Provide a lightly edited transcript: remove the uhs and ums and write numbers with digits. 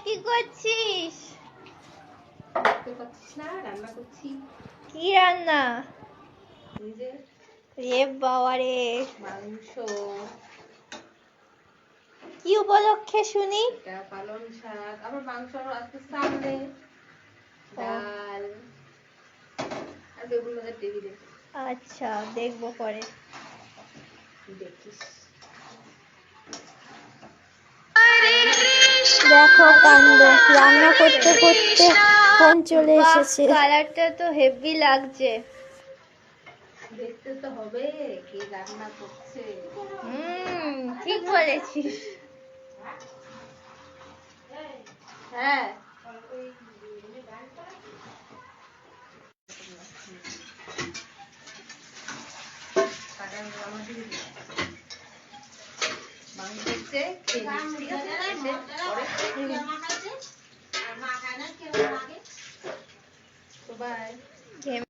কি করছিস? দেখতে পাচ্ছিস না রান্না করছি। কি রান্না? এই যে রে বাবা রে, মাংস, কি উপলক্ষে শুনি? এটা পালং শাক, আবার মাংস আজকে সামনে, ডাল আর বেগুন ভাজার টেবিলে। আচ্ছা, দেখবো পরে। দেখিস। দেখো কাণ্ড, রান্না করতে করতে ফোন চলে বাহ, এসেছে। কালারটা তো হেভি লাগছে। দেখতে তো হবে কে রান্না করছে। ঠিক বলেছিস। হ্যাঁ মাংস হচ্ছে, খেয়ে নিস, ঠিক আছে? পরে তো বাই।